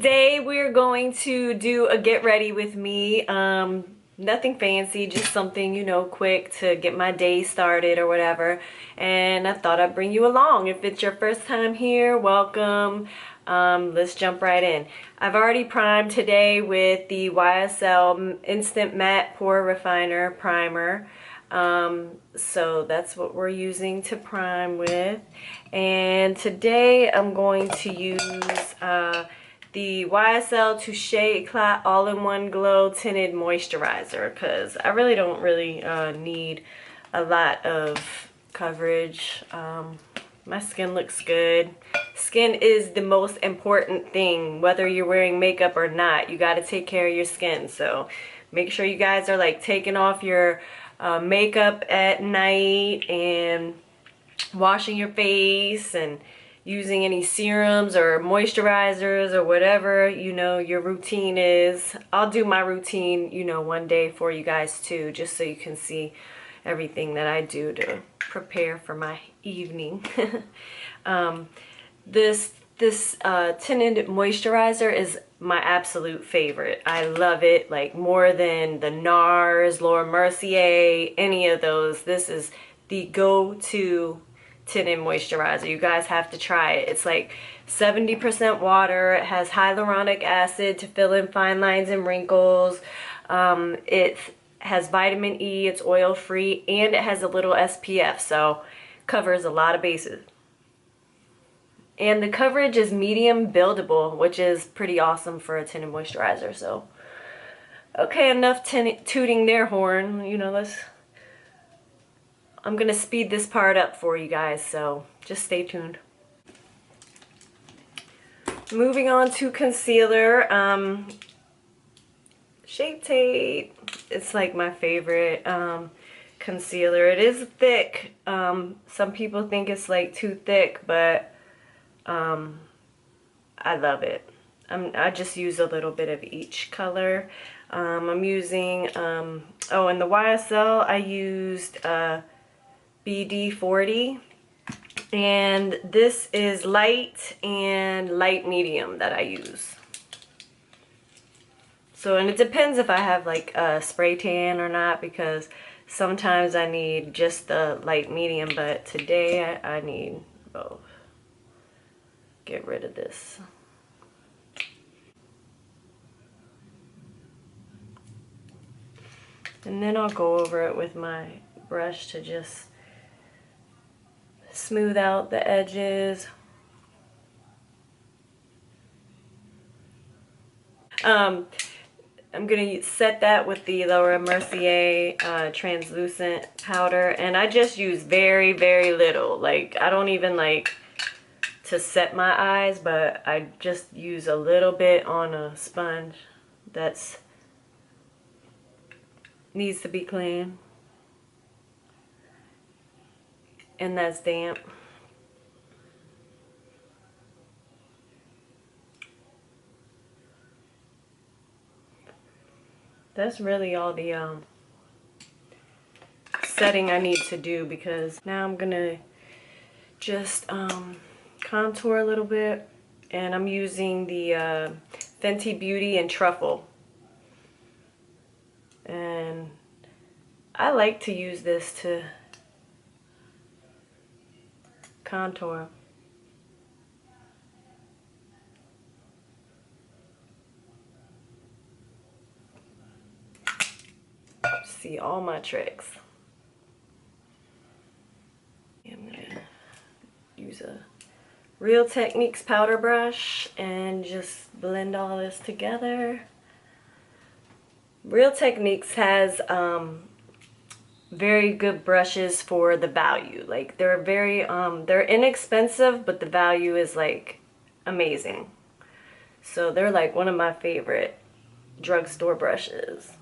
Today we're going to do a get ready with me. Nothing fancy, just something, you know, quick to get my day started or whatever. And I thought I'd bring you along. If it's your first time here, welcome. Let's jump right in. I've already primed today with the YSL Instant Matte Pore Refiner Primer. So that's what we're using to prime with. And today I'm going to use the YSL Touche Eclat All-in-One Glow Tinted Moisturizer, because I really don't need a lot of coverage. My skin looks good. Skin is the most important thing, whether you're wearing makeup or not. You got to take care of your skin. So make sure you guys are like taking off your makeup at night and washing your face and using any serums or moisturizers or whatever, you know, your routine is. I'll do my routine, you know, one day for you guys too, just so you can see everything that I do to prepare for my evening. This tinted moisturizer is my absolute favorite. I love it, like more than the NARS, Laura Mercier, any of those. This is the go-to tinted moisturizer. You guys have to try it. It's like 70% water. It has hyaluronic acid to fill in fine lines and wrinkles. It has vitamin E. It's oil free, and it has a little SPF, so covers a lot of bases. And the coverage is medium buildable, which is pretty awesome for a tinted moisturizer. So okay, enough tooting their horn. You know, I'm gonna speed this part up for you guys, so just stay tuned. Moving on to concealer. Shape Tape. It's like my favorite concealer. It is thick. Some people think it's like too thick, but I love it. I just use a little bit of each color. I'm using, oh, in the YSL I used BD40, and this is light and light medium that I use. So, and it depends if I have like a spray tan or not, because sometimes I need just the light medium, but today I need both. Get rid of this. And then I'll go over it with my brush to just smooth out the edges. I'm gonna set that with the Laura Mercier translucent powder, and I just use very, very little. Like, I don't even like to set my eyes, but I just use a little bit on a sponge that's needs to be clean and that's damp. That's really all the setting I need to do, because now I'm gonna just contour a little bit, and I'm using the Fenty Beauty and Truffle, and I like to use this to contour. See all my tricks. I'm gonna use a Real Techniques powder brush and just blend all this together. Real Techniques has very good brushes for the value. Like, they're very they're inexpensive, but the value is like amazing. So they're like one of my favorite drugstore brushes.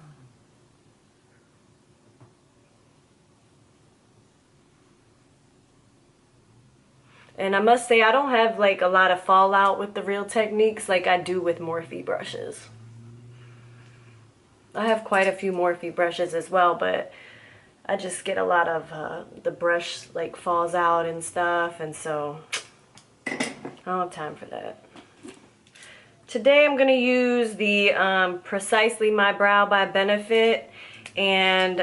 And I must say, I don't have like a lot of fallout with the Real Techniques like I do with Morphe brushes. I have quite a few Morphe brushes as well, but I just get a lot of the brush like falls out and stuff, and so I don't have time for that. Today I'm going to use the Precisely My Brow by Benefit, and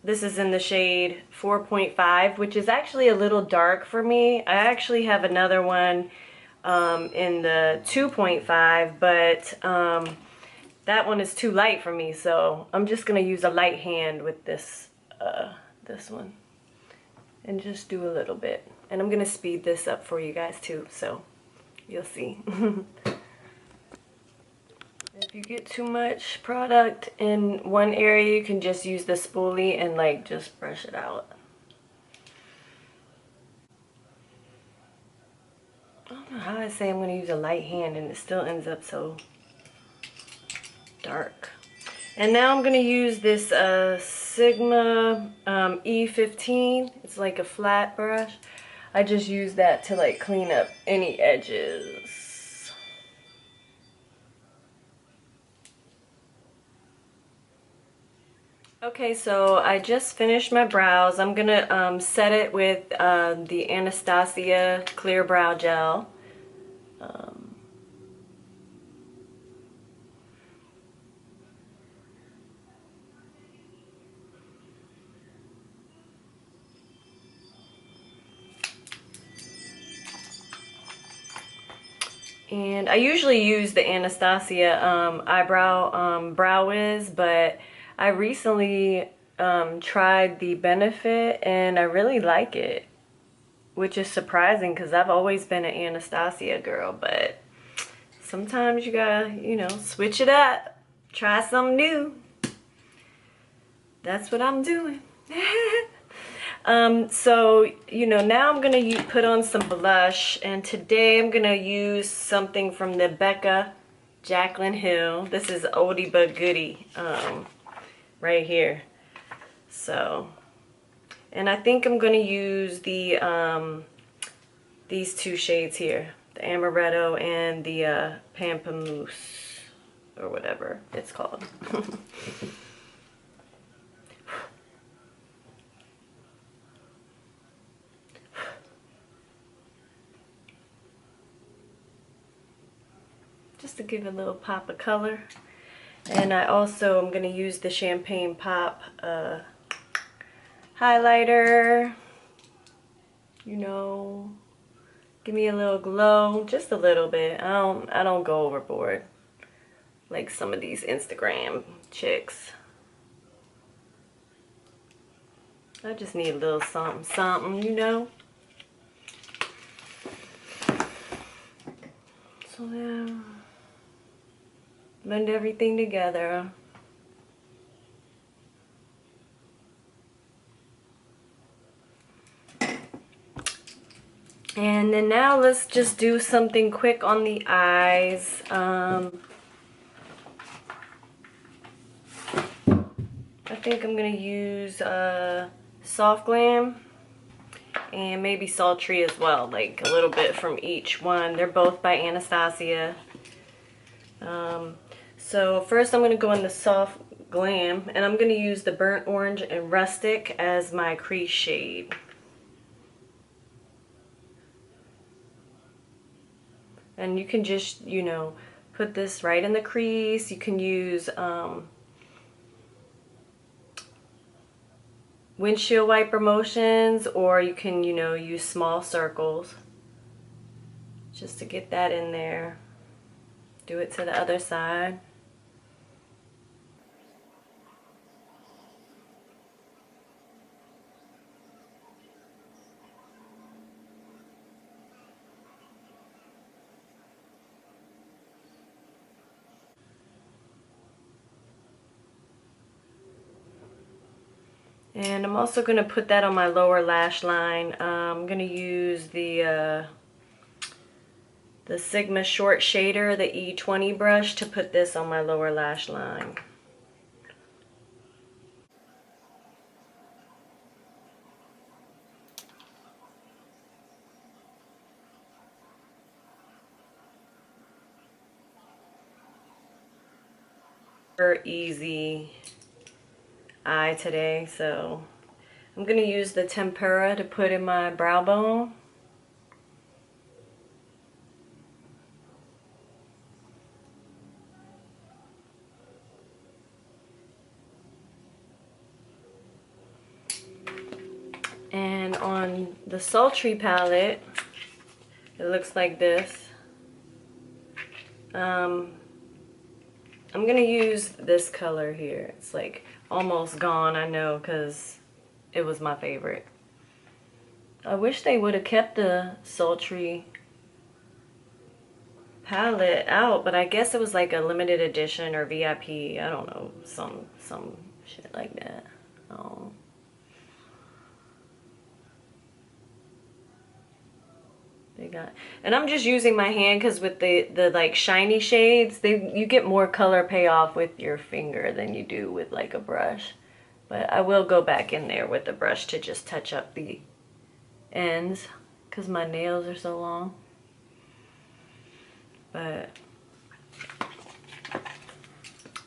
this is in the shade 4.5, which is actually a little dark for me. I actually have another one in the 2.5, but that one is too light for me, so I'm just going to use a light hand with this one and just do a little bit. And I'm going to speed this up for you guys too, so you'll see. If you get too much product in one area, you can just use the spoolie and like just brush it out. I don't know how I say I'm going to use a light hand and it still ends up so dark. And now I'm going to use this Sigma E15. It's like a flat brush. I just use that to like clean up any edges. Okay, so I just finished my brows. I'm gonna set it with the Anastasia Clear Brow Gel. And I usually use the Anastasia eyebrow brow wiz, but I recently tried the Benefit and I really like it, which is surprising because I've always been an Anastasia girl, but sometimes you gotta, you know, switch it up, try something new. That's what I'm doing. So, you know, now I'm going to put on some blush, and today I'm going to use something from the Becca Jaclyn Hill. This is oldie but goodie, right here. So, and I think I'm going to use the, these two shades here, the Amaretto and the Pamplemousse, or whatever it's called. Just to give a little pop of color. And I also am going to use the Champagne Pop highlighter. You know, give me a little glow, just a little bit. I don't go overboard like some of these Instagram chicks. I just need a little something, something, you know. So yeah. Blend everything together. And then now let's just do something quick on the eyes. I think I'm going to use Soft Glam and maybe Sultry as well, like a little bit from each one. They're both by Anastasia. So first I'm going to go in the Soft Glam, and I'm going to use the Burnt Orange and Rustic as my crease shade. And you can just, you know, put this right in the crease. You can use windshield wiper motions, or you can, you know, use small circles just to get that in there. Do it to the other side. And I'm also going to put that on my lower lash line. I'm going to use the Sigma Short Shader, the E20 brush, to put this on my lower lash line. Easy eye today, so I'm going to use the Tempera to put in my brow bone. And on the sultry palette, it looks like this. I'm gonna use this color here. It's like almost gone, I know, because it was my favorite. I wish they would have kept the sultry palette out, but I guess it was like a limited edition or VIP. I don't know, some shit like that. Oh. They got, and I'm just using my hand because with the like shiny shades, you get more color payoff with your finger than you do with like a brush. But I will go back in there with the brush to just touch up the ends because my nails are so long.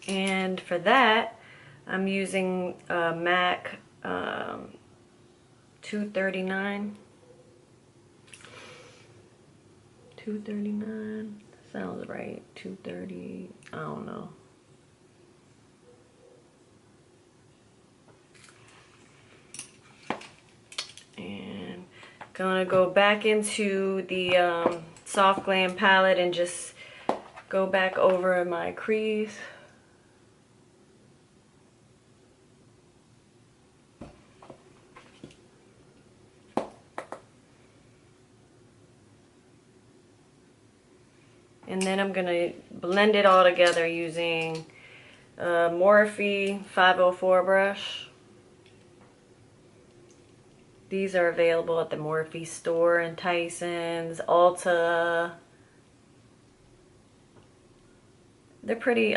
And for that, I'm using MAC 239. 239 sounds right. 230, I don't know. And gonna go back into the Soft Glam palette and just go back over my crease. And then I'm gonna blend it all together using a Morphe 504 brush. These are available at the Morphe store in Tyson's, Ulta. They're pretty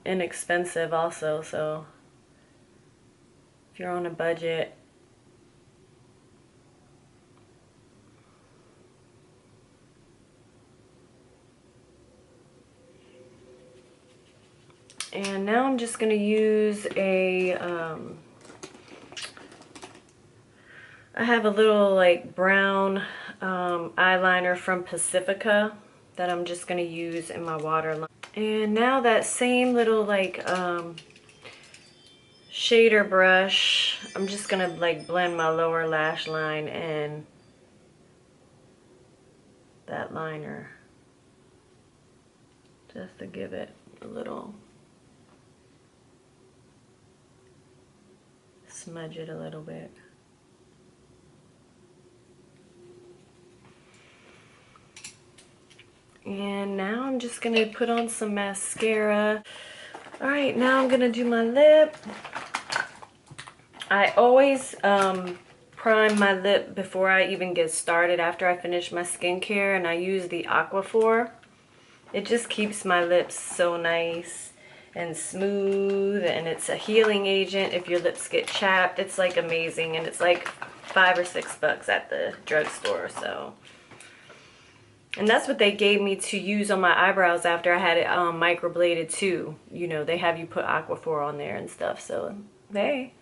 inexpensive also, so if you're on a budget. And now I'm just going to use a, I have a little like brown eyeliner from Pacifica that I'm just going to use in my waterline. And now that same little like shader brush, I'm just going to like blend my lower lash line and that liner just to give it a little, smudge it a little bit. And now I'm just gonna put on some mascara. All right, now I'm gonna do my lip. I always prime my lip before I even get started after I finish my skincare, and I use the Aquaphor. It just keeps my lips so nice and smooth, and it's a healing agent if your lips get chapped. It's like amazing, and it's like $5 or $6 at the drugstore. So, and that's what they gave me to use on my eyebrows after I had it microbladed too. You know, they have you put Aquaphor on there and stuff. So hey.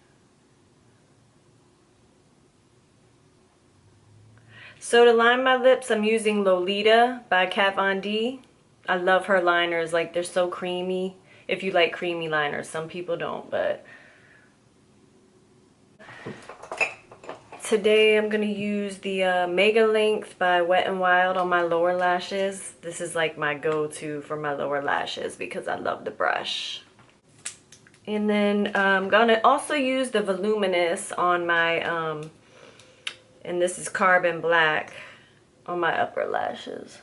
So to line my lips, I'm using Lolita by Kat Von D. I love her liners, like they're so creamy. If you like creamy liners, some people don't, but today I'm gonna use the Mega Length by Wet n Wild on my lower lashes. This is like my go-to for my lower lashes because I love the brush. And then I'm gonna also use the Voluminous on my, and this is Carbon Black on my upper lashes.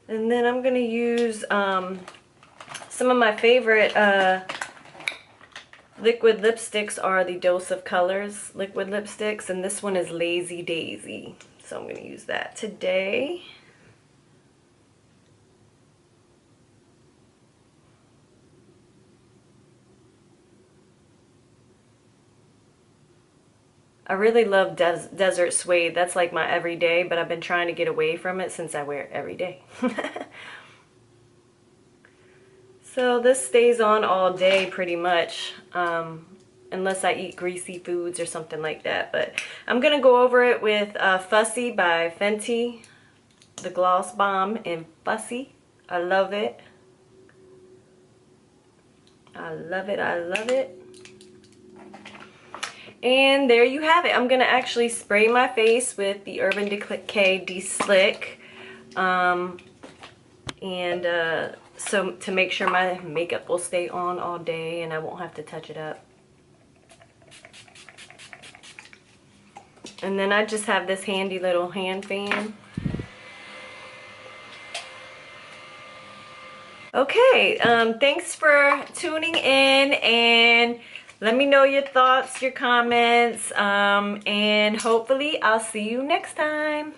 And then I'm going to use some of my favorite liquid lipsticks are the Dose of Colors liquid lipsticks. And this one is Lazy Daisy. So I'm going to use that today. I really love Desert Suede. That's like my everyday, but I've been trying to get away from it since I wear it every day. So this stays on all day pretty much, unless I eat greasy foods or something like that. But I'm going to go over it with Fussy by Fenty, the Gloss Bomb in Fussy. I love it. I love it. I love it. And there you have it. I'm going to actually spray my face with the Urban Decay De-Slick. So to make sure my makeup will stay on all day and I won't have to touch it up. And then I just have this handy little hand fan. Okay, thanks for tuning in, and let me know your thoughts, your comments, and hopefully I'll see you next time.